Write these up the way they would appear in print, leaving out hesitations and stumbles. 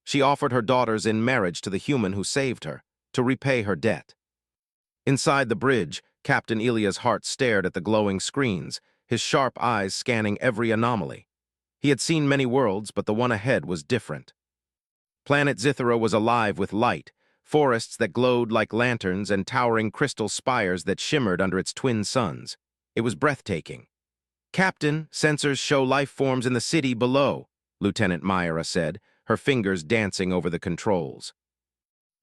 She offered her daughters in marriage to the human who saved her, to repay her debt. Inside the bridge, Captain Elia's heart stared at the glowing screens, his sharp eyes scanning every anomaly. He had seen many worlds, but the one ahead was different. Planet Zithera was alive with light, forests that glowed like lanterns and towering crystal spires that shimmered under its twin suns. It was breathtaking. "Captain, sensors show life forms in the city below," Lieutenant Myra said, her fingers dancing over the controls.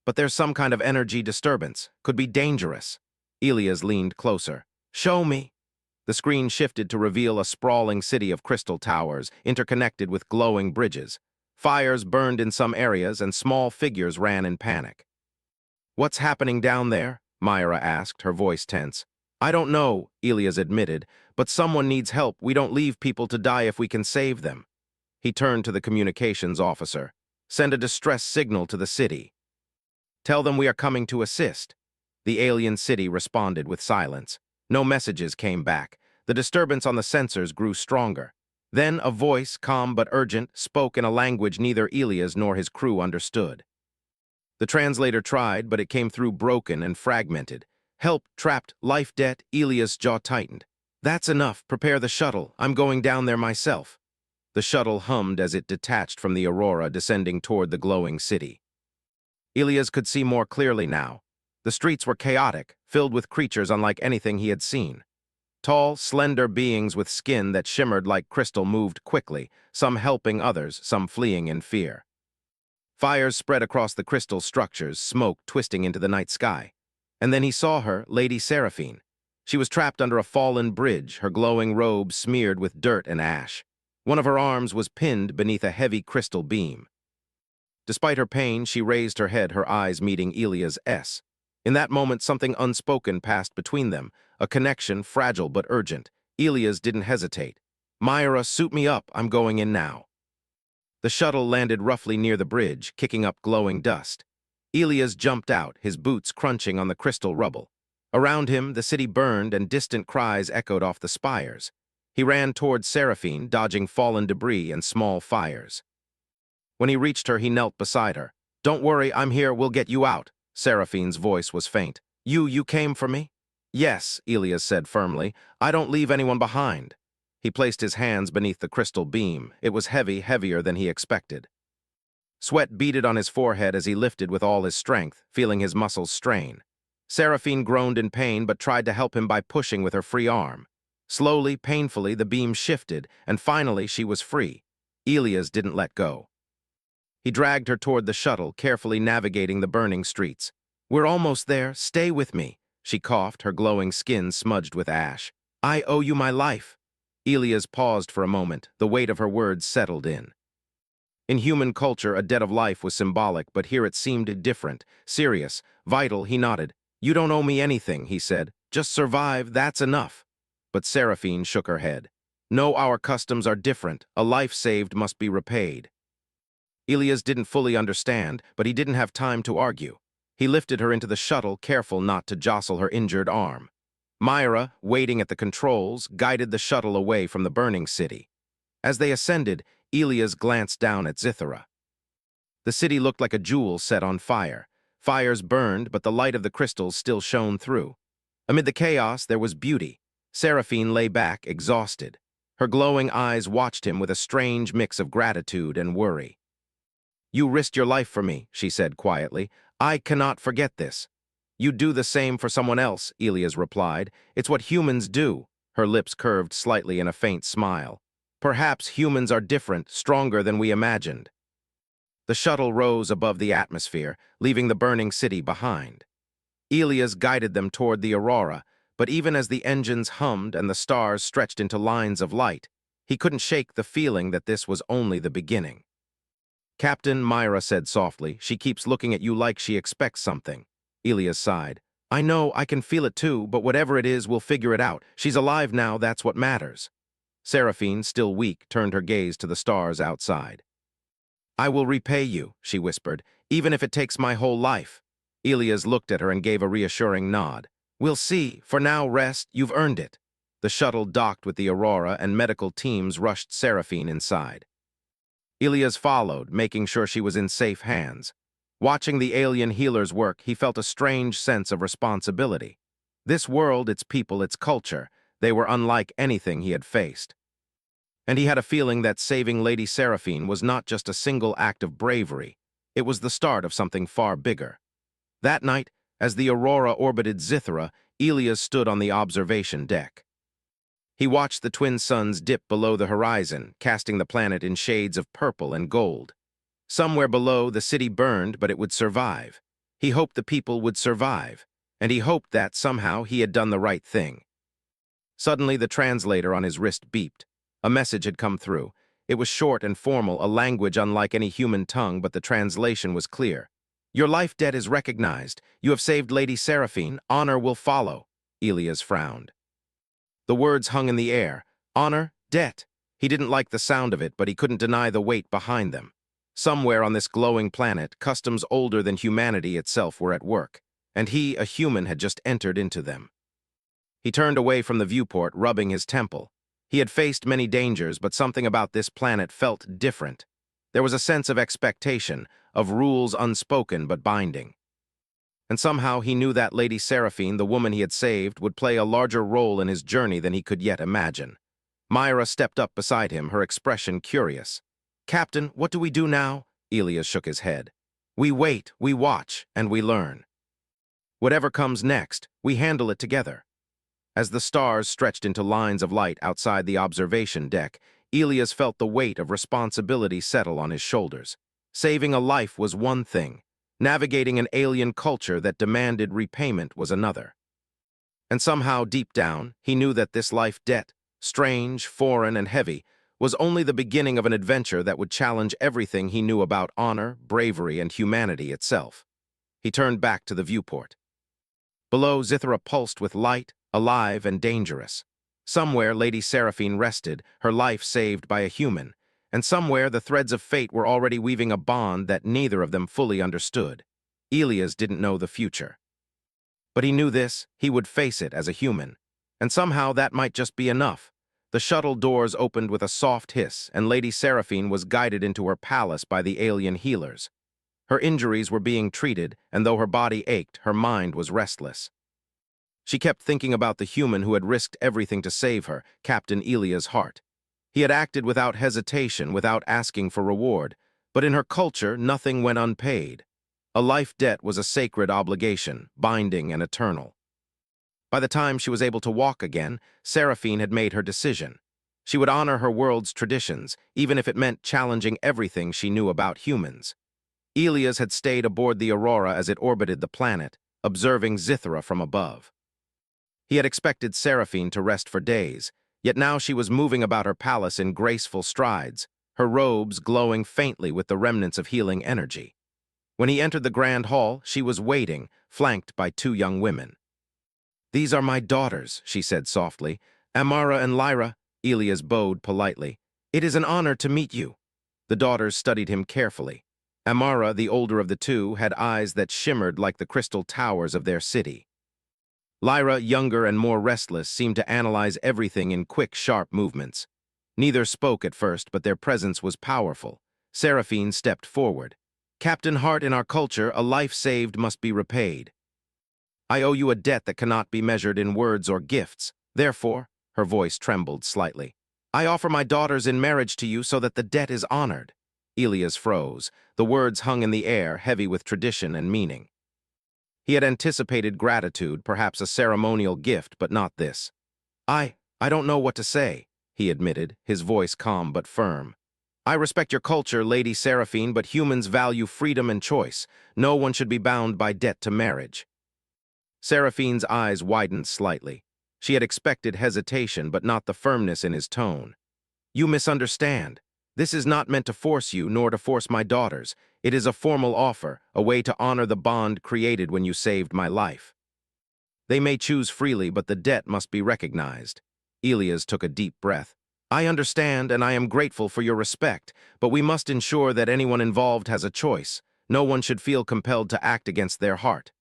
"But there's some kind of energy disturbance. Could be dangerous." Elias leaned closer. "Show me." The screen shifted to reveal a sprawling city of crystal towers, interconnected with glowing bridges. Fires burned in some areas, and small figures ran in panic. "What's happening down there?" Myra asked, her voice tense. "I don't know," Elias admitted, "but someone needs help. We don't leave people to die if we can save them." He turned to the communications officer. "Send a distress signal to the city. Tell them we are coming to assist." The alien city responded with silence. No messages came back. The disturbance on the sensors grew stronger. Then a voice, calm but urgent, spoke in a language neither Elias nor his crew understood. The translator tried, but it came through broken and fragmented. "Help, trapped, life debt." Elias' jaw tightened. "That's enough. Prepare the shuttle. I'm going down there myself." The shuttle hummed as it detached from the aurora, descending toward the glowing city. Elias could see more clearly now. The streets were chaotic, filled with creatures unlike anything he had seen. Tall, slender beings with skin that shimmered like crystal moved quickly, some helping others, some fleeing in fear. Fires spread across the crystal structures, smoke twisting into the night sky. And then he saw her, Lady Seraphine. She was trapped under a fallen bridge, her glowing robe smeared with dirt and ash. One of her arms was pinned beneath a heavy crystal beam. Despite her pain, she raised her head, her eyes meeting Elia's. In that moment, something unspoken passed between them, a connection fragile but urgent. Elias didn't hesitate. "Myra, suit me up. I'm going in now." The shuttle landed roughly near the bridge, kicking up glowing dust. Elias jumped out, his boots crunching on the crystal rubble. Around him, the city burned and distant cries echoed off the spires. He ran toward Seraphine, dodging fallen debris and small fires. When he reached her, he knelt beside her. "Don't worry, I'm here. We'll get you out." Seraphine's voice was faint. You came for me?" "Yes," Elias said firmly. "I don't leave anyone behind." He placed his hands beneath the crystal beam. It was heavy, heavier than he expected. Sweat beaded on his forehead as he lifted with all his strength, feeling his muscles strain. Seraphine groaned in pain but tried to help him by pushing with her free arm. Slowly, painfully, the beam shifted, and finally she was free. Elias didn't let go. He dragged her toward the shuttle, carefully navigating the burning streets. "We're almost there. Stay with me." She coughed, her glowing skin smudged with ash. "I owe you my life." Elias paused for a moment, the weight of her words settled in. In human culture, a debt of life was symbolic, but here it seemed different, serious, vital. He nodded. "You don't owe me anything," he said. "Just survive, that's enough." But Seraphine shook her head. "No, our customs are different. A life saved must be repaid." Elias didn't fully understand, but he didn't have time to argue. He lifted her into the shuttle, careful not to jostle her injured arm. Myra, waiting at the controls, guided the shuttle away from the burning city. As they ascended, Elias glanced down at Zithera. The city looked like a jewel set on fire. Fires burned, but the light of the crystals still shone through. Amid the chaos, there was beauty. Seraphine lay back, exhausted. Her glowing eyes watched him with a strange mix of gratitude and worry. "You risked your life for me," she said quietly. "I cannot forget this." "You do the same for someone else," Elias replied. "It's what humans do." Her lips curved slightly in a faint smile. "Perhaps humans are different, stronger than we imagined." The shuttle rose above the atmosphere, leaving the burning city behind. Elias guided them toward the aurora, but even as the engines hummed and the stars stretched into lines of light, he couldn't shake the feeling that this was only the beginning. "Captain," Myra said softly, "she keeps looking at you like she expects something." Elias sighed. "I know, I can feel it too, but whatever it is, we'll figure it out. She's alive now, that's what matters." Seraphine, still weak, turned her gaze to the stars outside. "I will repay you," she whispered, "even if it takes my whole life." Elias looked at her and gave a reassuring nod. "We'll see. For now, rest. You've earned it." The shuttle docked with the aurora and medical teams rushed Seraphine inside. Elias followed, making sure she was in safe hands. Watching the alien healer's work, he felt a strange sense of responsibility. This world, its people, its culture, they were unlike anything he had faced. And he had a feeling that saving Lady Seraphine was not just a single act of bravery, it was the start of something far bigger. That night, as the Aurora orbited Zithra, Elias stood on the observation deck. He watched the twin suns dip below the horizon, casting the planet in shades of purple and gold. Somewhere below, the city burned, but it would survive. He hoped the people would survive, and he hoped that, somehow, he had done the right thing. Suddenly, the translator on his wrist beeped. A message had come through. It was short and formal, a language unlike any human tongue, but the translation was clear. "Your life debt is recognized. You have saved Lady Seraphine. Honor will follow." Elias frowned. The words hung in the air. Honor, debt. He didn't like the sound of it, but he couldn't deny the weight behind them. Somewhere on this glowing planet, customs older than humanity itself were at work, and he, a human, had just entered into them. He turned away from the viewport, rubbing his temple. He had faced many dangers, but something about this planet felt different. There was a sense of expectation, of rules unspoken but binding. And somehow he knew that Lady Seraphine, the woman he had saved, would play a larger role in his journey than he could yet imagine. Myra stepped up beside him, her expression curious. "Captain, what do we do now?" Elias shook his head. "We wait, we watch, and we learn. Whatever comes next, we handle it together." As the stars stretched into lines of light outside the observation deck, Elias felt the weight of responsibility settle on his shoulders. Saving a life was one thing. Navigating an alien culture that demanded repayment was another. And somehow, deep down, he knew that this life debt, strange, foreign, and heavy, was only the beginning of an adventure that would challenge everything he knew about honor, bravery, and humanity itself. He turned back to the viewport. Below, Zithra pulsed with light, alive and dangerous. Somewhere, Lady Seraphine rested, her life saved by a human, and somewhere the threads of fate were already weaving a bond that neither of them fully understood. Elias didn't know the future. But he knew this, he would face it as a human. And somehow that might just be enough. The shuttle doors opened with a soft hiss, and Lady Seraphine was guided into her palace by the alien healers. Her injuries were being treated, and though her body ached, her mind was restless. She kept thinking about the human who had risked everything to save her, Captain Elias Hart. He had acted without hesitation, without asking for reward, but in her culture, nothing went unpaid. A life debt was a sacred obligation, binding and eternal. By the time she was able to walk again, Seraphine had made her decision. She would honor her world's traditions, even if it meant challenging everything she knew about humans. Elias had stayed aboard the Aurora as it orbited the planet, observing Zithra from above. He had expected Seraphine to rest for days, yet now she was moving about her palace in graceful strides, her robes glowing faintly with the remnants of healing energy. When he entered the grand hall, she was waiting, flanked by two young women. "These are my daughters," she said softly. "Amara and Lyra." Elias bowed politely. "It is an honor to meet you." The daughters studied him carefully. Amara, the older of the two, had eyes that shimmered like the crystal towers of their city. Lyra, younger and more restless, seemed to analyze everything in quick, sharp movements. Neither spoke at first, but their presence was powerful. Seraphine stepped forward. "Captain Hart, in our culture, a life saved must be repaid. I owe you a debt that cannot be measured in words or gifts. Therefore," her voice trembled slightly, "I offer my daughters in marriage to you so that the debt is honored." Elias froze. The words hung in the air, heavy with tradition and meaning. He had anticipated gratitude, perhaps a ceremonial gift, but not this. I don't know what to say," he admitted, his voice calm but firm. "I respect your culture, Lady Seraphine, but humans value freedom and choice. No one should be bound by debt to marriage." Seraphine's eyes widened slightly. She had expected hesitation, but not the firmness in his tone. "You misunderstand. This is not meant to force you, nor to force my daughters. It is a formal offer, a way to honor the bond created when you saved my life. They may choose freely, but the debt must be recognized." Elias took a deep breath. "I understand, and I am grateful for your respect, but we must ensure that anyone involved has a choice. No one should feel compelled to act against their heart."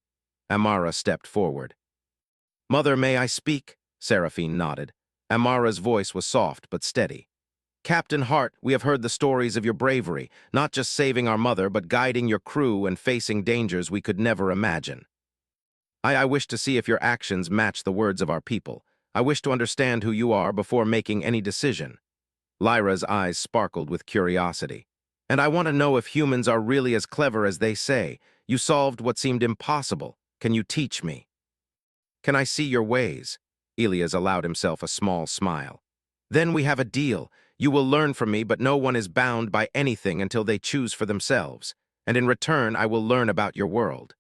Amara stepped forward. "Mother, may I speak?" Seraphine nodded. Amara's voice was soft but steady. Captain Hart, we have heard the stories of your bravery, not just saving our mother, but guiding your crew and facing dangers we could never imagine. I wish to see if your actions match the words of our people. I wish to understand who you are before making any decision. Lyra's eyes sparkled with curiosity. And I want to know if humans are really as clever as they say. You solved what seemed impossible. Can you teach me? Can I see your ways? Elias allowed himself a small smile. Then we have a deal. You will learn from me, but no one is bound by anything until they choose for themselves. And in return, I will learn about your world.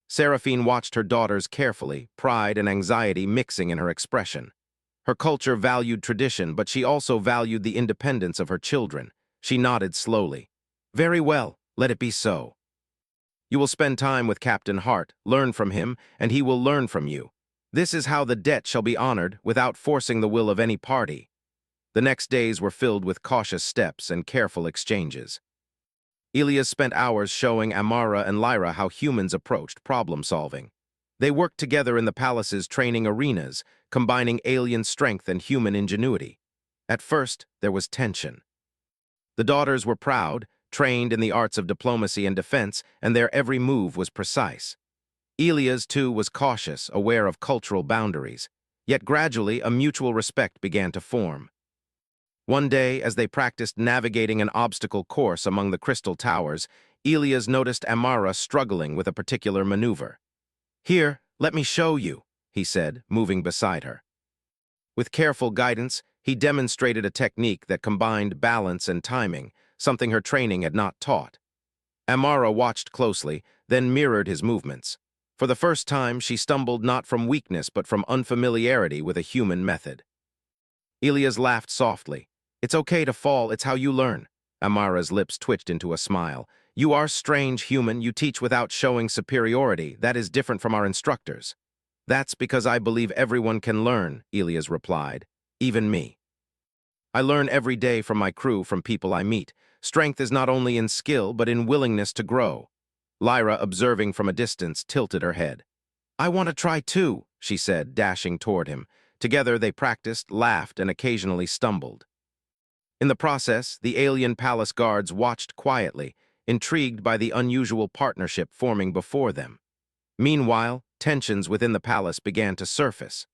Seraphine watched her daughters carefully, pride and anxiety mixing in her expression. Her culture valued tradition, but she also valued the independence of her children. She nodded slowly. Very well, let it be so. You will spend time with Captain Hart, learn from him, and he will learn from you. This is how the debt shall be honored without forcing the will of any party. The next days were filled with cautious steps and careful exchanges. Elias spent hours showing Amara and Lyra how humans approached problem-solving. They worked together in the palace's training arenas, combining alien strength and human ingenuity. At first, there was tension. The daughters were proud, trained in the arts of diplomacy and defense, and their every move was precise. Elias, too, was cautious, aware of cultural boundaries. Yet gradually, a mutual respect began to form. One day, as they practiced navigating an obstacle course among the crystal towers, Elias noticed Amara struggling with a particular maneuver. Here, let me show you, he said, moving beside her. With careful guidance, he demonstrated a technique that combined balance and timing, something her training had not taught. Amara watched closely, then mirrored his movements. For the first time, she stumbled not from weakness but from unfamiliarity with a human method. Elias laughed softly. It's okay to fall, it's how you learn. Amara's lips twitched into a smile. You are strange, human, you teach without showing superiority. That is different from our instructors. That's because I believe everyone can learn, Elias replied. Even me. I learn every day from my crew, from people I meet. Strength is not only in skill, but in willingness to grow. Lyra, observing from a distance, tilted her head. I want to try too, she said, dashing toward him. Together they practiced, laughed, and occasionally stumbled. In the process, the alien palace guards watched quietly, intrigued by the unusual partnership forming before them. Meanwhile, tensions within the palace began to surface.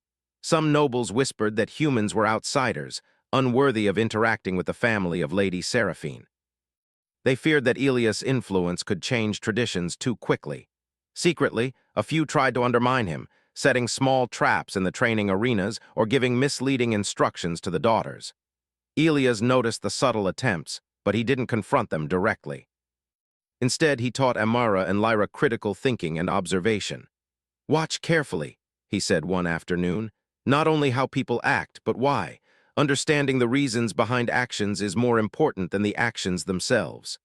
Some nobles whispered that humans were outsiders, unworthy of interacting with the family of Lady Seraphine. They feared that Elias' influence could change traditions too quickly. Secretly, a few tried to undermine him, setting small traps in the training arenas or giving misleading instructions to the daughters. Elias noticed the subtle attempts, but he didn't confront them directly. Instead, he taught Amara and Lyra critical thinking and observation. Watch carefully, he said one afternoon, not only how people act, but why. Understanding the reasons behind actions is more important than the actions themselves.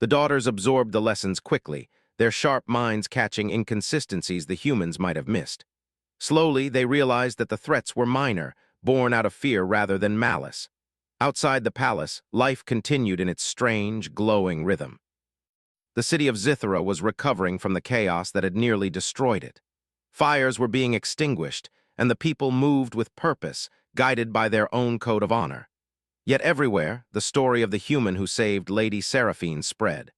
The daughters absorbed the lessons quickly, their sharp minds catching inconsistencies the humans might have missed. Slowly, they realized that the threats were minor, born out of fear rather than malice. Outside the palace, life continued in its strange, glowing rhythm. The city of Zithra was recovering from the chaos that had nearly destroyed it. Fires were being extinguished, and the people moved with purpose, guided by their own code of honor. Yet everywhere, the story of the human who saved Lady Seraphine spread.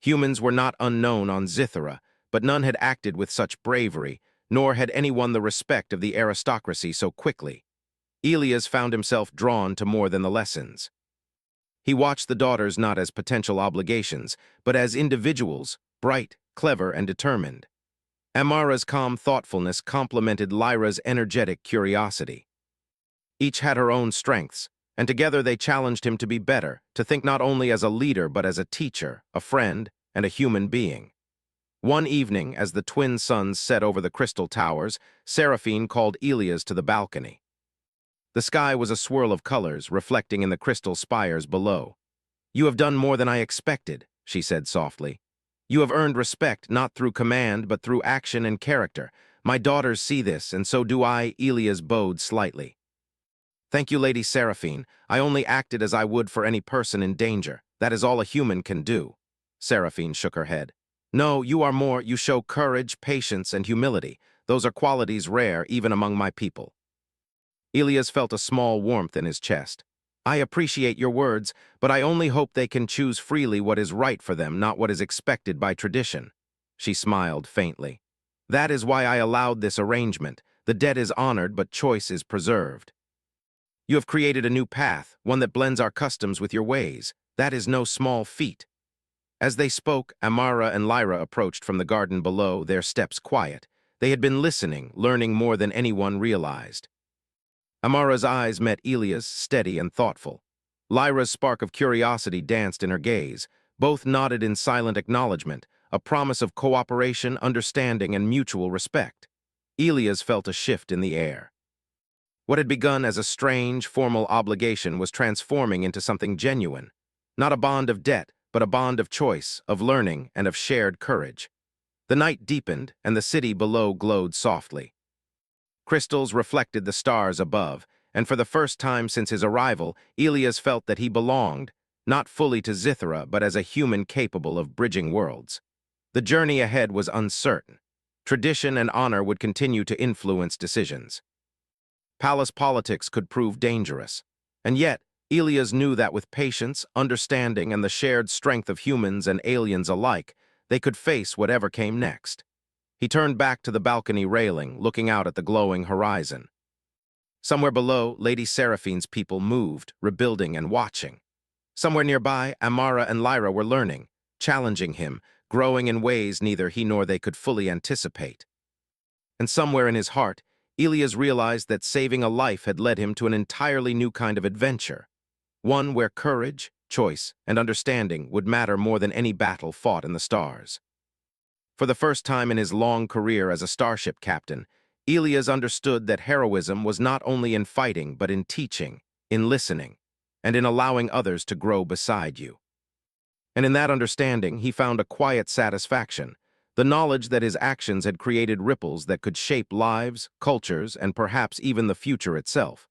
Humans were not unknown on Zithra, but none had acted with such bravery, nor had any won the respect of the aristocracy so quickly. Elias found himself drawn to more than the lessons. He watched the daughters not as potential obligations, but as individuals, bright, clever, and determined. Amara's calm thoughtfulness complemented Lyra's energetic curiosity. Each had her own strengths, and together they challenged him to be better, to think not only as a leader but as a teacher, a friend, and a human being. One evening, as the twin suns set over the crystal towers, Seraphine called Elias to the balcony. The sky was a swirl of colors, reflecting in the crystal spires below. You have done more than I expected, she said softly. You have earned respect not through command but through action and character. My daughters see this, and so do I. Elias bowed slightly. Thank you, Lady Seraphine. I only acted as I would for any person in danger. That is all a human can do. Seraphine shook her head. No, you are more. You show courage, patience, and humility. Those are qualities rare even among my people. Elias felt a small warmth in his chest. I appreciate your words, but I only hope they can choose freely what is right for them, not what is expected by tradition. She smiled faintly. That is why I allowed this arrangement. The debt is honored, but choice is preserved. You have created a new path, one that blends our customs with your ways. That is no small feat. As they spoke, Amara and Lyra approached from the garden below, their steps quiet. They had been listening, learning more than anyone realized. Amara's eyes met Elia's, steady and thoughtful. Lyra's spark of curiosity danced in her gaze. Both nodded in silent acknowledgement, a promise of cooperation, understanding, and mutual respect. Elia's felt a shift in the air. What had begun as a strange, formal obligation was transforming into something genuine. Not a bond of debt, but a bond of choice, of learning, and of shared courage. The night deepened, and the city below glowed softly. Crystals reflected the stars above, and for the first time since his arrival, Elias felt that he belonged, not fully to Zithra, but as a human capable of bridging worlds. The journey ahead was uncertain. Tradition and honor would continue to influence decisions. Palace politics could prove dangerous. And yet, Elias knew that with patience, understanding, and the shared strength of humans and aliens alike, they could face whatever came next. He turned back to the balcony railing, looking out at the glowing horizon. Somewhere below, Lady Seraphine's people moved, rebuilding and watching. Somewhere nearby, Amara and Lyra were learning, challenging him, growing in ways neither he nor they could fully anticipate. And somewhere in his heart, Elias realized that saving a life had led him to an entirely new kind of adventure, one where courage, choice, and understanding would matter more than any battle fought in the stars. For the first time in his long career as a starship captain, Elias understood that heroism was not only in fighting but in teaching, in listening, and in allowing others to grow beside you. And in that understanding, he found a quiet satisfaction, the knowledge that his actions had created ripples that could shape lives, cultures, and perhaps even the future itself.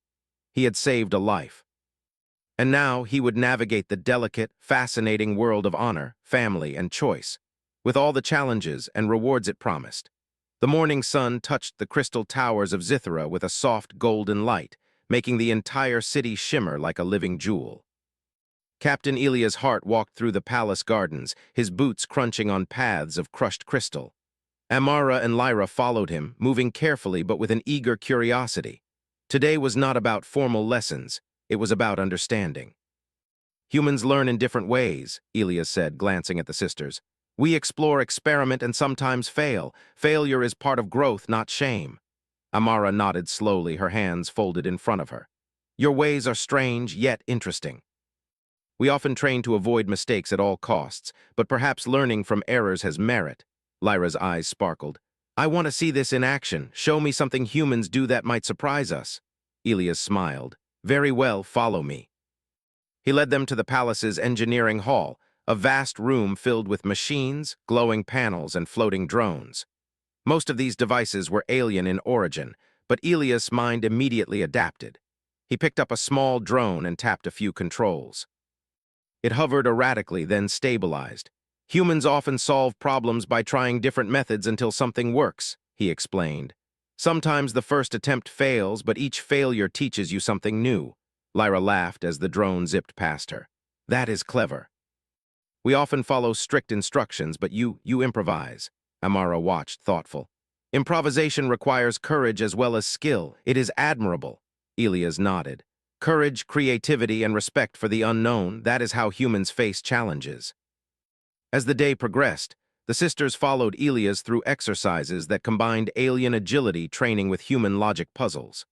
He had saved a life. And now he would navigate the delicate, fascinating world of honor, family, and choice, with all the challenges and rewards it promised. The morning sun touched the crystal towers of Zithra with a soft golden light, making the entire city shimmer like a living jewel. Captain Elia's heart walked through the palace gardens, his boots crunching on paths of crushed crystal. Amara and Lyra followed him, moving carefully but with an eager curiosity. Today was not about formal lessons, it was about understanding. Humans learn in different ways, Elias said, glancing at the sisters. We explore, experiment, and sometimes fail. Failure is part of growth, not shame. Amara nodded slowly, her hands folded in front of her. Your ways are strange, yet interesting. We often train to avoid mistakes at all costs, but perhaps learning from errors has merit. Lyra's eyes sparkled. I want to see this in action. Show me something humans do that might surprise us. Elias smiled. Very well, follow me. He led them to the palace's engineering hall, a vast room filled with machines, glowing panels, and floating drones. Most of these devices were alien in origin, but Elias' mind immediately adapted. He picked up a small drone and tapped a few controls. It hovered erratically, then stabilized. Humans often solve problems by trying different methods until something works, he explained. Sometimes the first attempt fails, but each failure teaches you something new. Lyra laughed as the drone zipped past her. That is clever. We often follow strict instructions, but you improvise. Amara watched, thoughtful. Improvisation requires courage as well as skill. It is admirable. Elias nodded. Courage, creativity, and respect for the unknown, that is how humans face challenges. As the day progressed, the sisters followed Elias through exercises that combined alien agility training with human logic puzzles.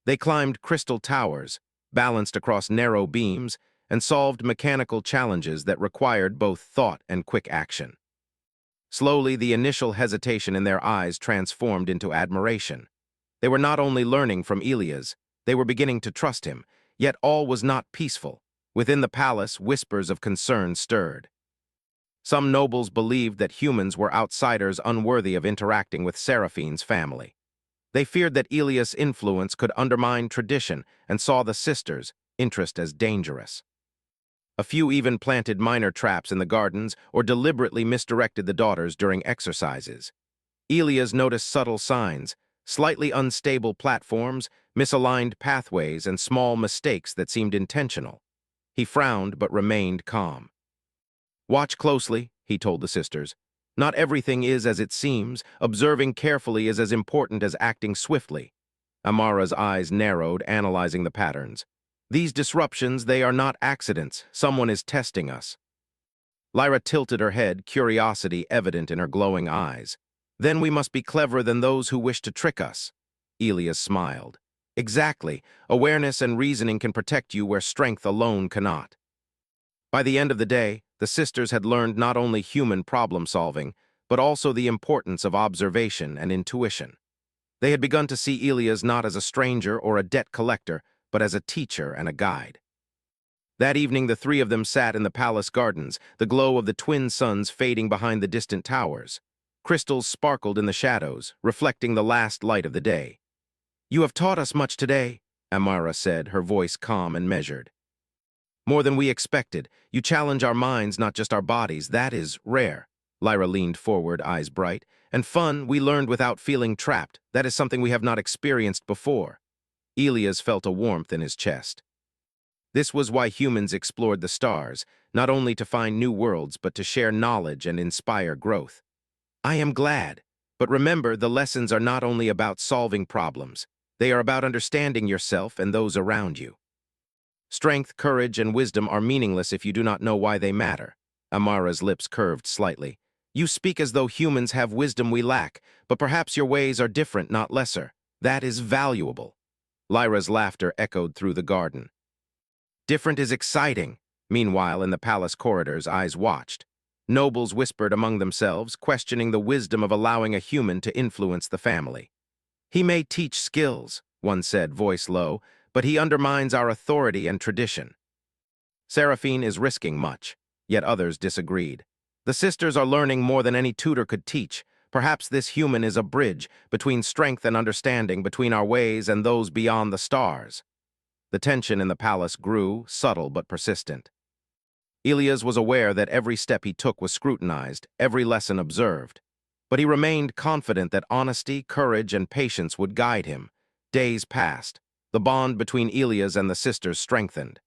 They climbed crystal towers, balanced across narrow beams, and solved mechanical challenges that required both thought and quick action. Slowly, the initial hesitation in their eyes transformed into admiration. They were not only learning from Elias, they were beginning to trust him, yet all was not peaceful. Within the palace, whispers of concern stirred. Some nobles believed that humans were outsiders unworthy of interacting with Seraphine's family. They feared that Elias' influence could undermine tradition and saw the sisters' interest as dangerous. A few even planted minor traps in the gardens or deliberately misdirected the daughters during exercises. Elias noticed subtle signs, slightly unstable platforms, misaligned pathways, and small mistakes that seemed intentional. He frowned but remained calm. "Watch closely," he told the sisters. "Not everything is as it seems. Observing carefully is as important as acting swiftly." Amara's eyes narrowed, analyzing the patterns. "These disruptions, they are not accidents. Someone is testing us." Lyra tilted her head, curiosity evident in her glowing eyes. "Then we must be cleverer than those who wish to trick us." Elias smiled. "Exactly. Awareness and reasoning can protect you where strength alone cannot." By the end of the day, the sisters had learned not only human problem-solving, but also the importance of observation and intuition. They had begun to see Elias not as a stranger or a debt collector, but as a teacher and a guide. That evening, the three of them sat in the palace gardens, the glow of the twin suns fading behind the distant towers. Crystals sparkled in the shadows, reflecting the last light of the day. "You have taught us much today," Amara said, her voice calm and measured. "More than we expected. You challenge our minds, not just our bodies. That is rare." Lyra leaned forward, eyes bright. "And fun, we learned without feeling trapped. That is something we have not experienced before." Elias felt a warmth in his chest. This was why humans explored the stars, not only to find new worlds, but to share knowledge and inspire growth. "I am glad. But remember, the lessons are not only about solving problems. They are about understanding yourself and those around you. Strength, courage, and wisdom are meaningless if you do not know why they matter." Amara's lips curved slightly. "You speak as though humans have wisdom we lack, but perhaps your ways are different, not lesser. That is valuable." Lyra's laughter echoed through the garden. "Different is exciting." Meanwhile, in the palace corridors, eyes watched. Nobles whispered among themselves, questioning the wisdom of allowing a human to influence the family. "He may teach skills," one said, voice low, "but he undermines our authority and tradition." Seraphine is risking much, yet others disagreed. "The sisters are learning more than any tutor could teach. Perhaps this human is a bridge between strength and understanding, between our ways and those beyond the stars." The tension in the palace grew, subtle but persistent. Elias was aware that every step he took was scrutinized, every lesson observed. But he remained confident that honesty, courage, and patience would guide him. Days passed. The bond between Elias and the sisters strengthened.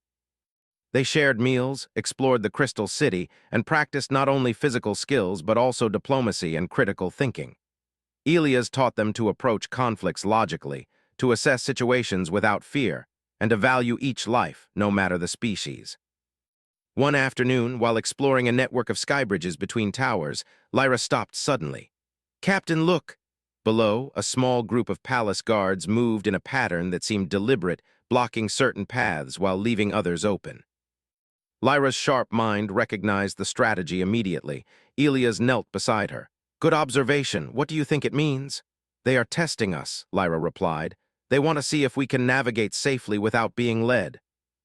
They shared meals, explored the Crystal City, and practiced not only physical skills but also diplomacy and critical thinking. Elias taught them to approach conflicts logically, to assess situations without fear, and to value each life, no matter the species. One afternoon, while exploring a network of skybridges between towers, Lyra stopped suddenly. "Captain, look!" Below, a small group of palace guards moved in a pattern that seemed deliberate, blocking certain paths while leaving others open. Lyra's sharp mind recognized the strategy immediately. Elias knelt beside her. "Good observation. What do you think it means?" "They are testing us," Lyra replied. "They want to see if we can navigate safely without being led."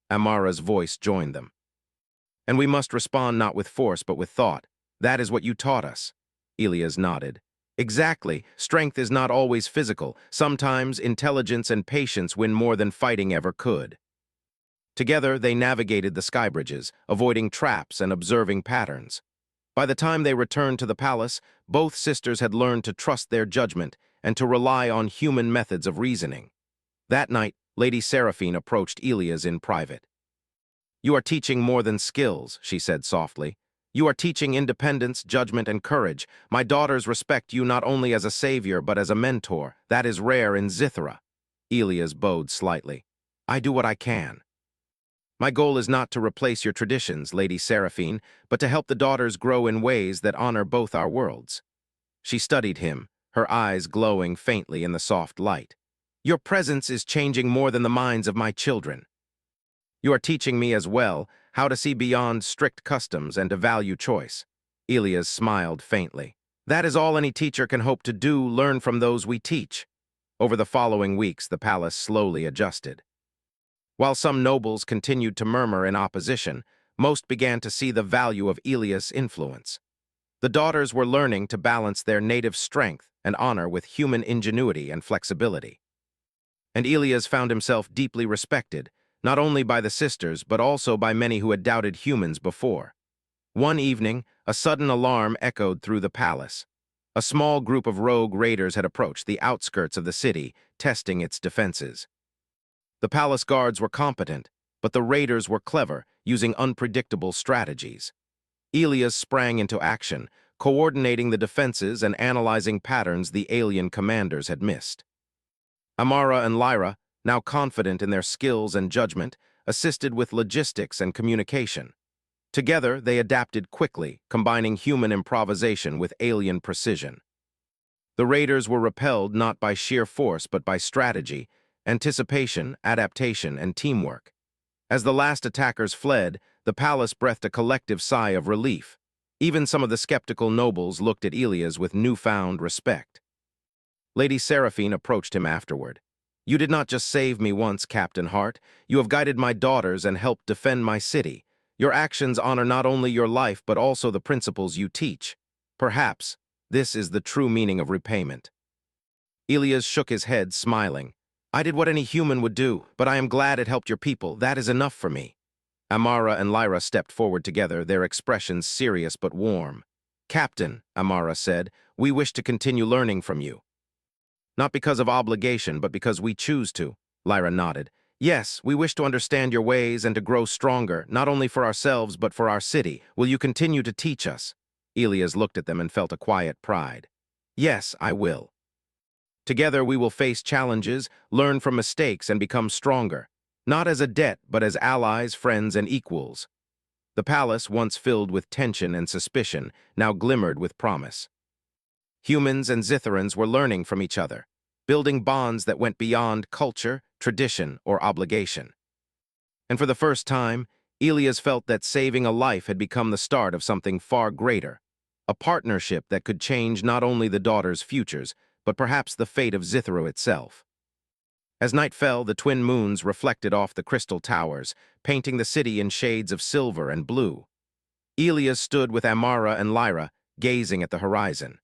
Amara's voice joined them. "And we must respond not with force but with thought. That is what you taught us." Elias nodded. "Exactly. Strength is not always physical. Sometimes intelligence and patience win more than fighting ever could." Together, they navigated the skybridges, avoiding traps and observing patterns. By the time they returned to the palace, both sisters had learned to trust their judgment and to rely on human methods of reasoning. That night, Lady Seraphine approached Elias in private. "You are teaching more than skills," she said softly. "You are teaching independence, judgment, and courage. My daughters respect you not only as a savior but as a mentor. That is rare in Zithra." Elias bowed slightly. "I do what I can. My goal is not to replace your traditions, Lady Seraphine, but to help the daughters grow in ways that honor both our worlds." She studied him, her eyes glowing faintly in the soft light. "Your presence is changing more than the minds of my children. You are teaching me as well how to see beyond strict customs and to value choice." Elias smiled faintly. "That is all any teacher can hope to do, learn from those we teach." Over the following weeks, the palace slowly adjusted. While some nobles continued to murmur in opposition, most began to see the value of Elias' influence. The daughters were learning to balance their native strength and honor with human ingenuity and flexibility. And Elias found himself deeply respected, not only by the sisters but also by many who had doubted humans before. One evening, a sudden alarm echoed through the palace. A small group of rogue raiders had approached the outskirts of the city, testing its defenses. The palace guards were competent, but the raiders were clever, using unpredictable strategies. Elias sprang into action, coordinating the defenses and analyzing patterns the alien commanders had missed. Amara and Lyra, now confident in their skills and judgment, assisted with logistics and communication. Together, they adapted quickly, combining human improvisation with alien precision. The raiders were repelled not by sheer force but by strategy, anticipation, adaptation, and teamwork. As the last attackers fled, the palace breathed a collective sigh of relief. Even some of the skeptical nobles looked at Elias with newfound respect. Lady Seraphine approached him afterward. "You did not just save me once, Captain Hart. You have guided my daughters and helped defend my city. Your actions honor not only your life but also the principles you teach. Perhaps this is the true meaning of repayment." Elias shook his head, smiling. "I did what any human would do, but I am glad it helped your people. That is enough for me." Amara and Lyra stepped forward together, their expressions serious but warm. "Captain," Amara said, "we wish to continue learning from you." "Not because of obligation, but because we choose to," Lyra nodded. "Yes, we wish to understand your ways and to grow stronger, not only for ourselves but for our city. Will you continue to teach us?" Elias looked at them and felt a quiet pride. "Yes, I will. Together we will face challenges, learn from mistakes, and become stronger. Not as a debt, but as allies, friends, and equals." The palace, once filled with tension and suspicion, now glimmered with promise. Humans and Zitherans were learning from each other, building bonds that went beyond culture, tradition, or obligation. And for the first time, Elias felt that saving a life had become the start of something far greater, a partnership that could change not only the daughters' futures, but perhaps the fate of Zithero itself. As night fell, the twin moons reflected off the crystal towers, painting the city in shades of silver and blue. Elias stood with Amara and Lyra, gazing at the horizon.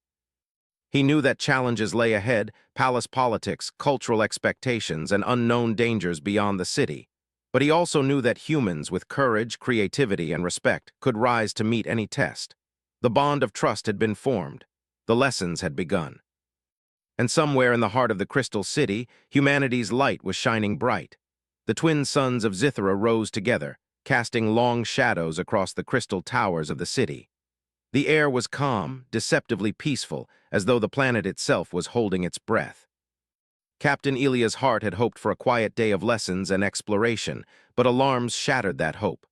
He knew that challenges lay ahead, palace politics, cultural expectations, and unknown dangers beyond the city. But he also knew that humans with courage, creativity, and respect could rise to meet any test. The bond of trust had been formed. The lessons had begun. And somewhere in the heart of the Crystal City, humanity's light was shining bright. The twin sons of Zithera rose together, casting long shadows across the crystal towers of the city. The air was calm, deceptively peaceful, as though the planet itself was holding its breath. Captain Elias Hart had hoped for a quiet day of lessons and exploration, but alarms shattered that hope.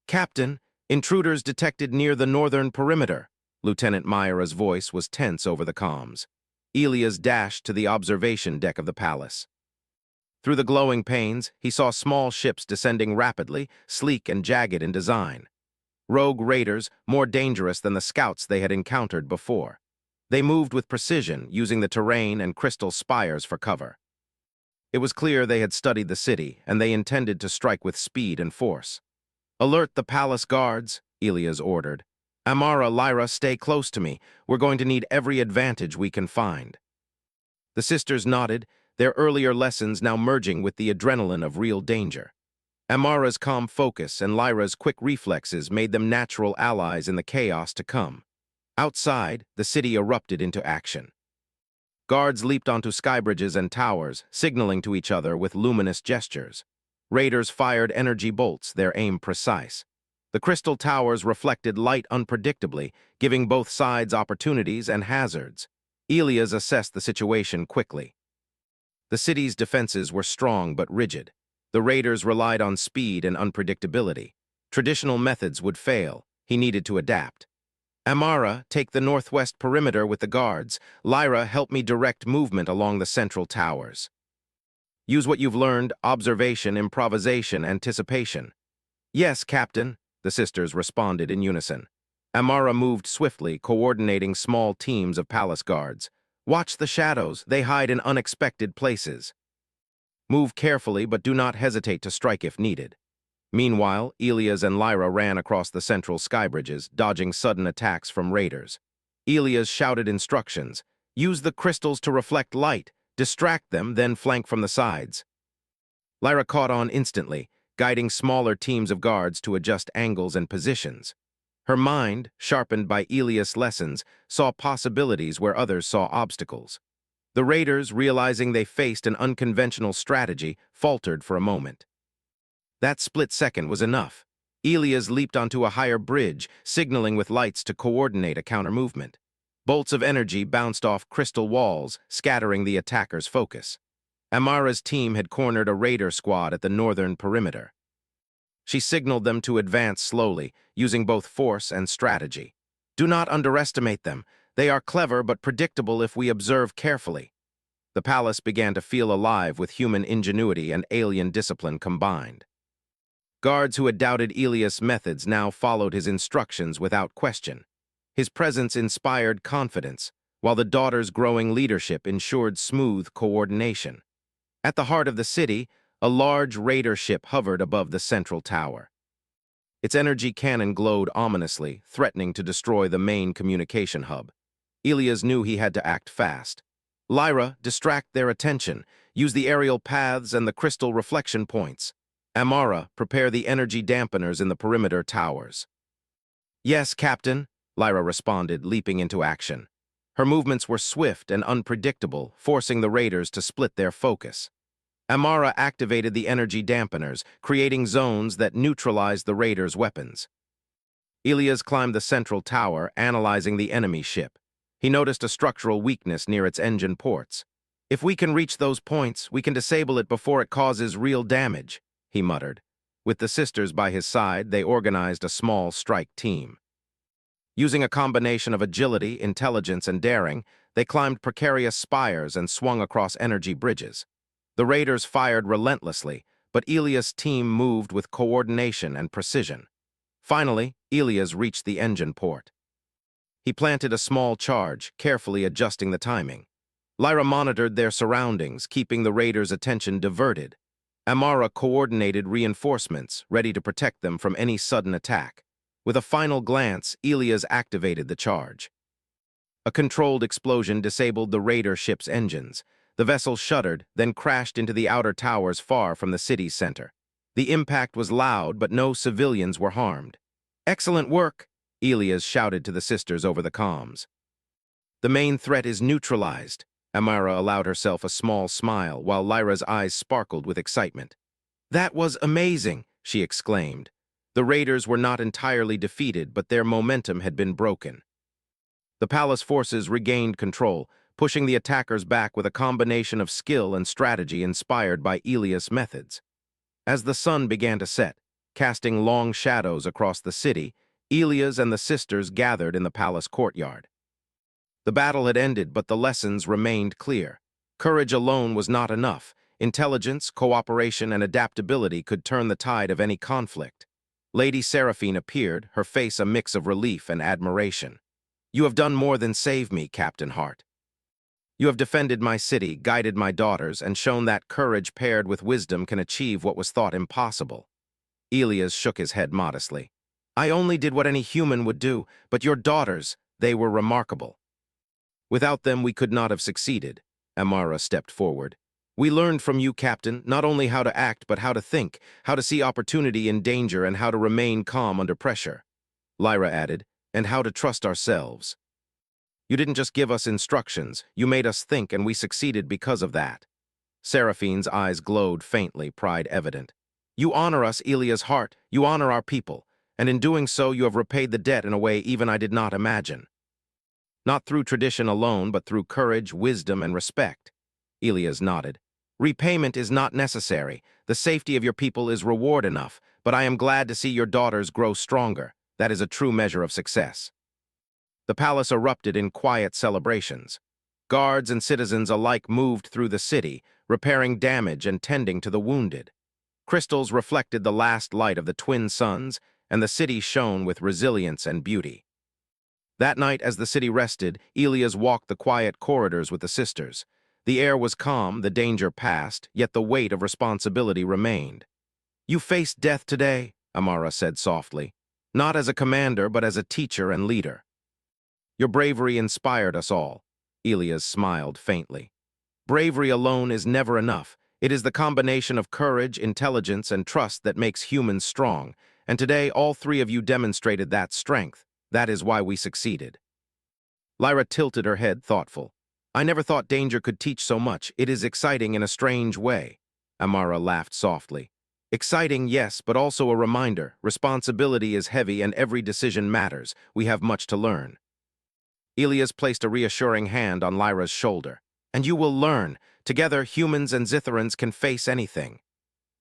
"Captain, intruders detected near the northern perimeter." Lieutenant Myra's voice was tense over the comms. Elias dashed to the observation deck of the palace. Through the glowing panes, he saw small ships descending rapidly, sleek and jagged in design. Rogue raiders, more dangerous than the scouts they had encountered before. They moved with precision, using the terrain and crystal spires for cover. It was clear they had studied the city, and they intended to strike with speed and force. "Alert the palace guards," Elias ordered. "Amara, Lyra, stay close to me. We're going to need every advantage we can find." The sisters nodded, their earlier lessons now merging with the adrenaline of real danger. Amara's calm focus and Lyra's quick reflexes made them natural allies in the chaos to come. Outside, the city erupted into action. Guards leaped onto skybridges and towers, signaling to each other with luminous gestures. Raiders fired energy bolts, their aim precise. The crystal towers reflected light unpredictably, giving both sides opportunities and hazards. Elias assessed the situation quickly. The city's defenses were strong but rigid. The raiders relied on speed and unpredictability. Traditional methods would fail. He needed to adapt. "Amara, take the northwest perimeter with the guards. Lyra, help me direct movement along the central towers. Use what you've learned: observation, improvisation, anticipation." "Yes, Captain," the sisters responded in unison. Amara moved swiftly, coordinating small teams of palace guards. "Watch the shadows. They hide in unexpected places. Move carefully, but do not hesitate to strike if needed." Meanwhile, Elias and Lyra ran across the central skybridges, dodging sudden attacks from raiders. Elias shouted instructions. "Use the crystals to reflect light. Distract them, then flank from the sides." Lyra caught on instantly, guiding smaller teams of guards to adjust angles and positions. Her mind, sharpened by Elias' lessons, saw possibilities where others saw obstacles. The raiders, realizing they faced an unconventional strategy, faltered for a moment. That split second was enough. Elias leaped onto a higher bridge, signaling with lights to coordinate a counter-movement. Bolts of energy bounced off crystal walls, scattering the attacker's focus. Amara's team had cornered a raider squad at the northern perimeter. She signaled them to advance slowly, using both force and strategy. Do not underestimate them. They are clever but predictable if we observe carefully. The palace began to feel alive with human ingenuity and alien discipline combined. Guards who had doubted Elias' methods now followed his instructions without question. His presence inspired confidence, while the daughter's growing leadership ensured smooth coordination. At the heart of the city, a large raider ship hovered above the central tower. Its energy cannon glowed ominously, threatening to destroy the main communication hub. Elias knew he had to act fast. Lyra, distract their attention. Use the aerial paths and the crystal reflection points. Amara, prepare the energy dampeners in the perimeter towers. Yes, Captain, Lyra responded, leaping into action. Her movements were swift and unpredictable, forcing the raiders to split their focus. Amara activated the energy dampeners, creating zones that neutralized the raiders' weapons. Elias climbed the central tower, analyzing the enemy ship. He noticed a structural weakness near its engine ports. If we can reach those points, we can disable it before it causes real damage, he muttered. With the sisters by his side, they organized a small strike team. Using a combination of agility, intelligence, and daring, they climbed precarious spires and swung across energy bridges. The raiders fired relentlessly, but Elias' team moved with coordination and precision. Finally, Elias reached the engine port. He planted a small charge, carefully adjusting the timing. Lyra monitored their surroundings, keeping the raiders' attention diverted. Amara coordinated reinforcements, ready to protect them from any sudden attack. With a final glance, Elias activated the charge. A controlled explosion disabled the raider ship's engines. The vessel shuddered, then crashed into the outer towers far from the city's center. The impact was loud, but no civilians were harmed. Excellent work, Elias shouted to the sisters over the comms. The main threat is neutralized. Amara allowed herself a small smile, while Lyra's eyes sparkled with excitement. That was amazing, she exclaimed. The raiders were not entirely defeated, but their momentum had been broken. The palace forces regained control, pushing the attackers back with a combination of skill and strategy inspired by Elias' methods. As the sun began to set, casting long shadows across the city, Elias and the sisters gathered in the palace courtyard. The battle had ended, but the lessons remained clear. Courage alone was not enough. Intelligence, cooperation, and adaptability could turn the tide of any conflict. Lady Seraphine appeared, her face a mix of relief and admiration. You have done more than save me, Captain Hart. You have defended my city, guided my daughters, and shown that courage paired with wisdom can achieve what was thought impossible. Elias shook his head modestly. I only did what any human would do, but your daughters, they were remarkable. Without them, we could not have succeeded. Amara stepped forward. We learned from you, Captain, not only how to act, but how to think, how to see opportunity in danger, and how to remain calm under pressure. Lyra added, and how to trust ourselves. You didn't just give us instructions, you made us think, and we succeeded because of that. Seraphine's eyes glowed faintly, pride evident. You honor us, Elias Hart, you honor our people, and in doing so you have repaid the debt in a way even I did not imagine. Not through tradition alone, but through courage, wisdom, and respect. Elias nodded. Repayment is not necessary. The safety of your people is reward enough, but I am glad to see your daughters grow stronger. That is a true measure of success. The palace erupted in quiet celebrations. Guards and citizens alike moved through the city, repairing damage and tending to the wounded. Crystals reflected the last light of the twin suns, and the city shone with resilience and beauty. That night, as the city rested, Elias walked the quiet corridors with the sisters. The air was calm, the danger past, yet the weight of responsibility remained. You faced death today, Amara said softly. Not as a commander, but as a teacher and leader. Your bravery inspired us all. Elias smiled faintly. Bravery alone is never enough. It is the combination of courage, intelligence, and trust that makes humans strong, And today, all three of you demonstrated that strength. That is why we succeeded. Lyra tilted her head, thoughtful. I never thought danger could teach so much. It is exciting in a strange way. Amara laughed softly. Exciting, yes, but also a reminder. Responsibility is heavy and every decision matters. We have much to learn. Elias placed a reassuring hand on Lyra's shoulder. And you will learn. Together, humans and Zitherans can face anything.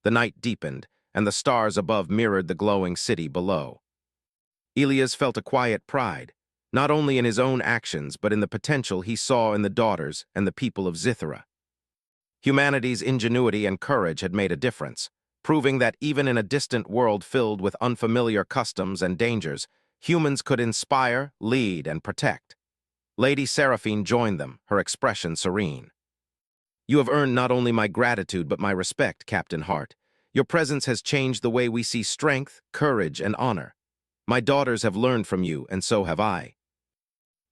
The night deepened, and the stars above mirrored the glowing city below. Elias felt a quiet pride, not only in his own actions but in the potential he saw in the daughters and the people of Zithera. Humanity's ingenuity and courage had made a difference, proving that even in a distant world filled with unfamiliar customs and dangers, humans could inspire, lead, and protect. Lady Seraphine joined them, her expression serene. You have earned not only my gratitude but my respect, Captain Hart. Your presence has changed the way we see strength, courage, and honor. My daughters have learned from you, and so have I.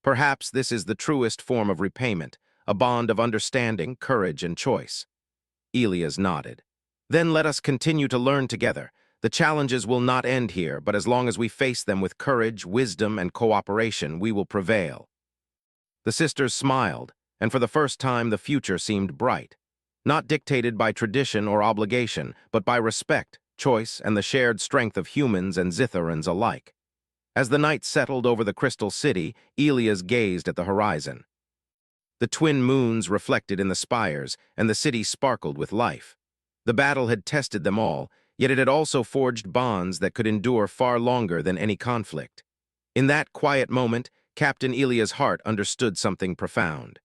Perhaps this is the truest form of repayment, a bond of understanding, courage, and choice. Elias nodded. Then let us continue to learn together. The challenges will not end here, but as long as we face them with courage, wisdom, and cooperation, we will prevail. The sisters smiled, and for the first time the future seemed bright, not dictated by tradition or obligation, but by respect, choice, and the shared strength of humans and Zitherans alike. As the night settled over the crystal city, Elias gazed at the horizon. The twin moons reflected in the spires, and the city sparkled with life. The battle had tested them all, yet it had also forged bonds that could endure far longer than any conflict. In that quiet moment, Captain Elias Hart understood something profound.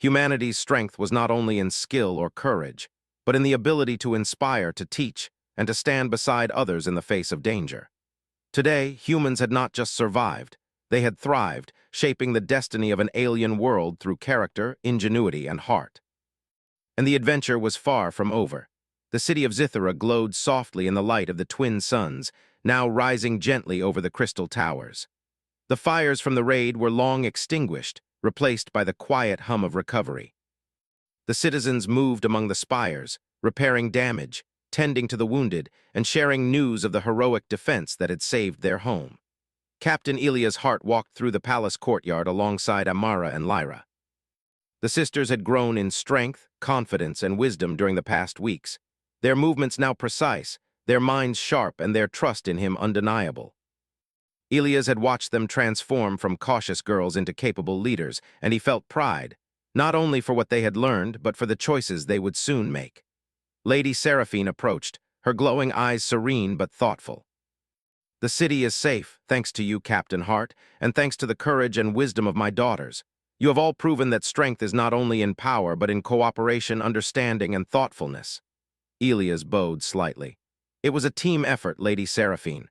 Humanity's strength was not only in skill or courage, but in the ability to inspire, to teach, and to stand beside others in the face of danger. Today, humans had not just survived, they had thrived, shaping the destiny of an alien world through character, ingenuity, and heart. And the adventure was far from over. The city of Zithera glowed softly in the light of the twin suns, now rising gently over the crystal towers. The fires from the raid were long extinguished, replaced by the quiet hum of recovery. The citizens moved among the spires, repairing damage, tending to the wounded, and sharing news of the heroic defense that had saved their home. Captain Elias Hart walked through the palace courtyard alongside Amara and Lyra. The sisters had grown in strength, confidence, and wisdom during the past weeks, their movements now precise, their minds sharp, and their trust in him undeniable. Elias had watched them transform from cautious girls into capable leaders, and he felt pride, not only for what they had learned, but for the choices they would soon make. Lady Seraphine approached, her glowing eyes serene but thoughtful. The city is safe, thanks to you, Captain Hart, and thanks to the courage and wisdom of my daughters. You have all proven that strength is not only in power, but in cooperation, understanding, and thoughtfulness. Elias bowed slightly. It was a team effort, Lady Seraphine.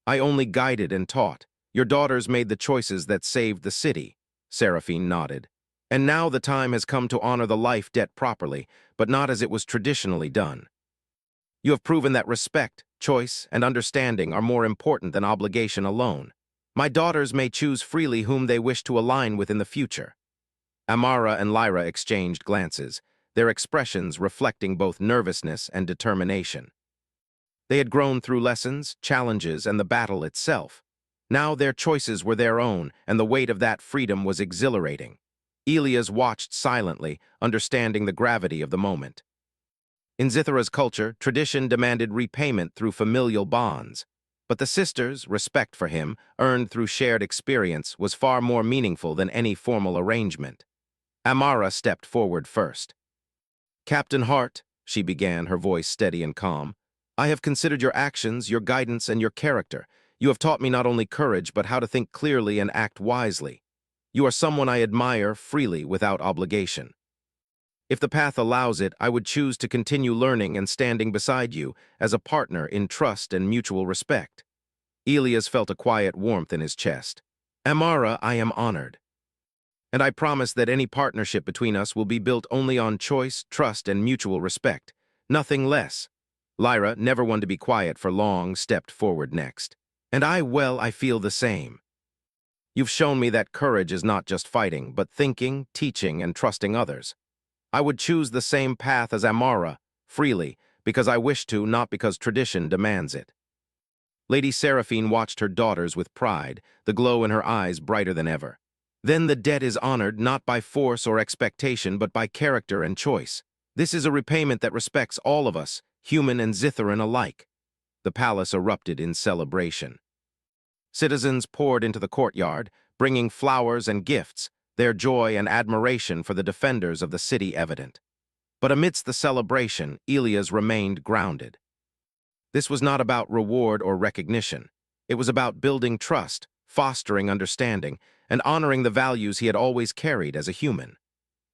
I only guided and taught. Your daughters made the choices that saved the city. Seraphine nodded. And now the time has come to honor the life debt properly, but not as it was traditionally done. You have proven that respect, choice, and understanding are more important than obligation alone. My daughters may choose freely whom they wish to align with in the future. Amara and Lyra exchanged glances, their expressions reflecting both nervousness and determination. They had grown through lessons, challenges, and the battle itself. Now their choices were their own, and the weight of that freedom was exhilarating. Elias watched silently, understanding the gravity of the moment. In Zithera's culture, tradition demanded repayment through familial bonds. But the sisters' respect for him, earned through shared experience, was far more meaningful than any formal arrangement. Amara stepped forward first. Captain Hart, she began, her voice steady and calm, I have considered your actions, your guidance, and your character. You have taught me not only courage, but how to think clearly and act wisely. You are someone I admire freely without obligation. If the path allows it, I would choose to continue learning and standing beside you as a partner in trust and mutual respect. Elias felt a quiet warmth in his chest. Amara, I am honored. And I promise that any partnership between us will be built only on choice, trust, and mutual respect. Nothing less. Lyra, never one to be quiet for long, stepped forward next. And I feel the same. You've shown me that courage is not just fighting, but thinking, teaching, and trusting others. I would choose the same path as Amara, freely, because I wish to, not because tradition demands it. Lady Seraphine watched her daughters with pride, the glow in her eyes brighter than ever. Then the debt is honored not by force or expectation, but by character and choice. This is a repayment that respects all of us, human and Zitharan alike. The palace erupted in celebration. Citizens poured into the courtyard, bringing flowers and gifts, their joy and admiration for the defenders of the city evident. But amidst the celebration, Elias remained grounded. This was not about reward or recognition. It was about building trust, fostering understanding, and honoring the values he had always carried as a human.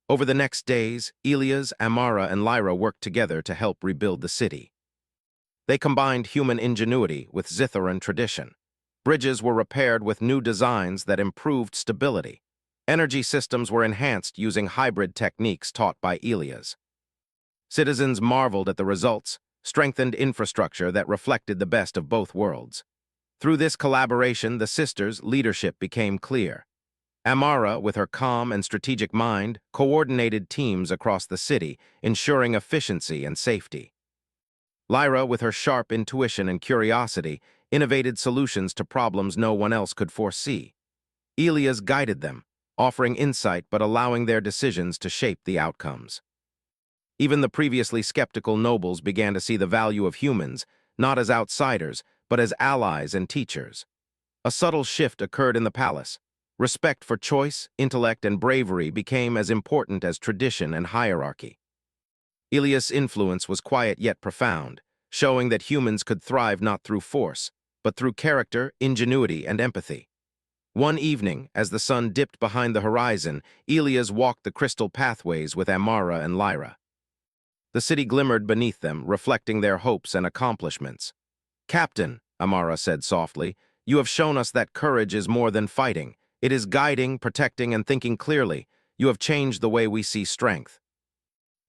Over the next days, Elias, Amara, and Lyra worked together to help rebuild the city. They combined human ingenuity with Zitharan tradition. Bridges were repaired with new designs that improved stability. Energy systems were enhanced using hybrid techniques taught by Elias. Citizens marveled at the results, strengthened infrastructure that reflected the best of both worlds. Through this collaboration, the sisters' leadership became clear. Amara, with her calm and strategic mind, coordinated teams across the city, ensuring efficiency and safety. Lyra, with her sharp intuition and curiosity, innovated solutions to problems no one else could foresee. Elias guided them, offering insight but allowing their decisions to shape the outcomes. Even the previously skeptical nobles began to see the value of humans, not as outsiders, but as allies and teachers. A subtle shift occurred in the palace. Respect for choice, intellect, and bravery became as important as tradition and hierarchy. Elias' influence was quiet yet profound, showing that humans could thrive not through force, but through character, ingenuity, and empathy. One evening, as the sun dipped behind the horizon, Elias walked the crystal pathways with Amara and Lyra. The city glimmered beneath them, reflecting their hopes and accomplishments. "Captain," Amara said softly, "you have shown us that courage is more than fighting. It is guiding, protecting, and thinking clearly. You have changed the way we see strength."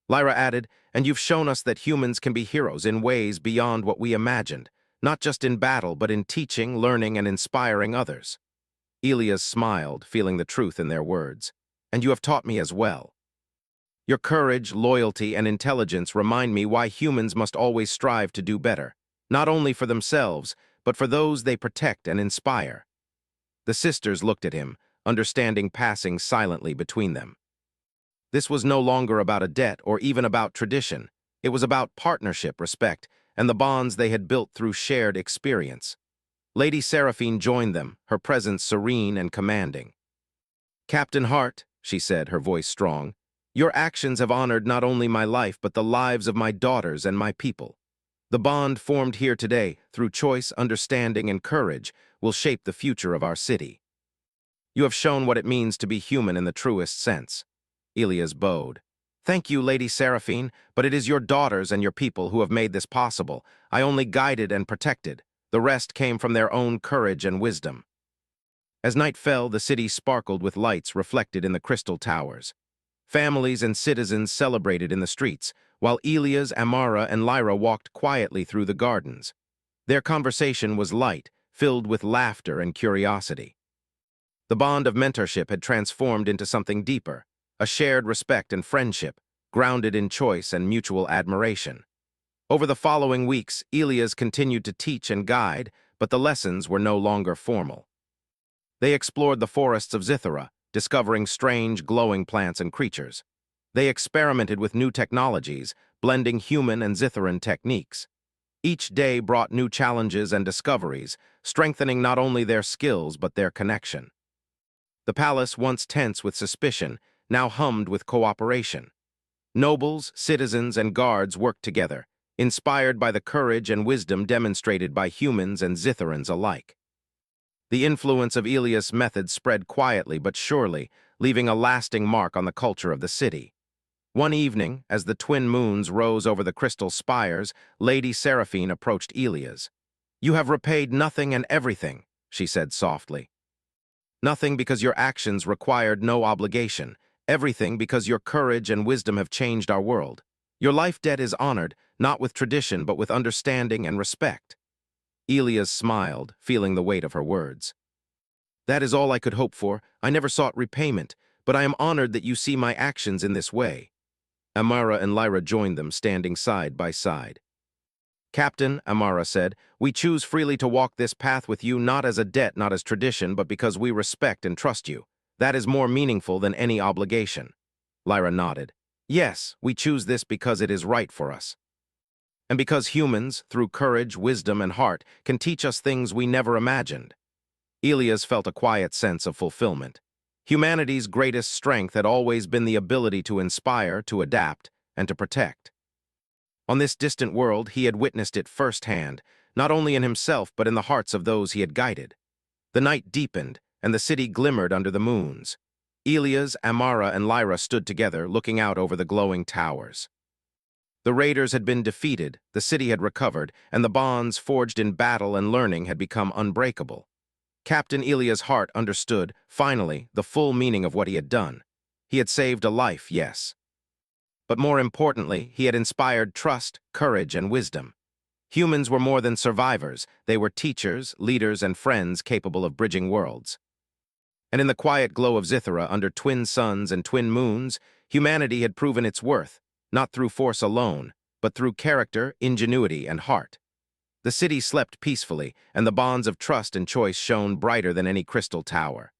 Lyra added, "And you've shown us that humans can be heroes in ways beyond what we imagined, not just in battle, but in teaching, learning, and inspiring others." Elias smiled, feeling the truth in their words. "And you have taught me as well. Your courage, loyalty, and intelligence remind me why humans must always strive to do better, not only for themselves, but for those they protect and inspire." The sisters looked at him, understanding passing silently between them. This was no longer about a debt or even about tradition. It was about partnership, respect, and the bonds they had built through shared experience. Lady Seraphine joined them, her presence serene and commanding. "Captain Hart," she said, her voice strong, "your actions have honored not only my life but the lives of my daughters and my people. The bond formed here today, through choice, understanding, and courage, will shape the future of our city. You have shown what it means to be human in the truest sense." Elias bowed. "Thank you, Lady Seraphine, but it is your daughters and your people who have made this possible. I only guided and protected. The rest came from their own courage and wisdom." As night fell, the city sparkled with lights reflected in the crystal towers. Families and citizens celebrated in the streets, while Elias, Amara, and Lyra walked quietly through the gardens. Their conversation was light, filled with laughter and curiosity. The bond of mentorship had transformed into something deeper, a shared respect and friendship, grounded in choice and mutual admiration. Over the following weeks, Elias continued to teach and guide, but the lessons were no longer formal. They explored the forests of Zithara, discovering strange, glowing plants and creatures. They experimented with new technologies, blending human and Zitharan techniques. Each day brought new challenges and discoveries, strengthening not only their skills but their connection. The palace, once tense with suspicion, now hummed with cooperation. Nobles, citizens, and guards worked together, inspired by the courage and wisdom demonstrated by humans and Zitharans alike. The influence of Elias' methods spread quietly but surely, leaving a lasting mark on the culture of the city. One evening, as the twin moons rose over the crystal spires, Lady Seraphine approached Elias. "You have repaid nothing and everything," she said softly. "Nothing because your actions required no obligation. Everything because your courage and wisdom have changed our world. Your life debt is honored, not with tradition but with understanding and respect." Elias smiled, feeling the weight of her words. "That is all I could hope for. I never sought repayment, but I am honored that you see my actions in this way." Amara and Lyra joined them, standing side by side. "Captain," Amara said, "we choose freely to walk this path with you not as a debt, not as tradition, but because we respect and trust you. That is more meaningful than any obligation." Lyra nodded. "Yes, we choose this because it is right for us. And because humans, through courage, wisdom, and heart, can teach us things we never imagined." Elias felt a quiet sense of fulfillment. Humanity's greatest strength had always been the ability to inspire, to adapt, and to protect. On this distant world, he had witnessed it firsthand, not only in himself but in the hearts of those he had guided. The night deepened, and the city glimmered under the moons. Elias, Amara, and Lyra stood together, looking out over the glowing towers. The raiders had been defeated, the city had recovered, and the bonds forged in battle and learning had become unbreakable. Captain Elias' heart understood, finally, the full meaning of what he had done. He had saved a life, yes. But more importantly, he had inspired trust, courage, and wisdom. Humans were more than survivors. They were teachers, leaders, and friends capable of bridging worlds. And in the quiet glow of Zithara, under twin suns and twin moons, humanity had proven its worth, not through force alone, but through character, ingenuity, and heart. The city slept peacefully, and the bonds of trust and choice shone brighter than any crystal tower.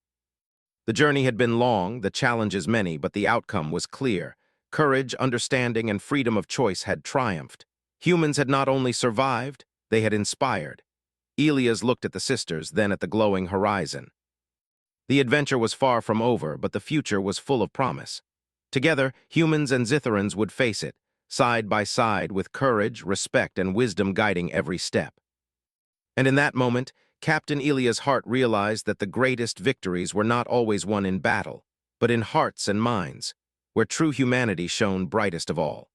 The journey had been long, the challenges many, but the outcome was clear. Courage, understanding, and freedom of choice had triumphed. Humans had not only survived, they had inspired. Elias looked at the sisters, then at the glowing horizon. The adventure was far from over, but the future was full of promise. Together, humans and Zitharans would face it, side by side, with courage, respect, and wisdom guiding every step. And in that moment, Captain Elias' heart realized that the greatest victories were not always won in battle, but in hearts and minds, where true humanity shone brightest of all.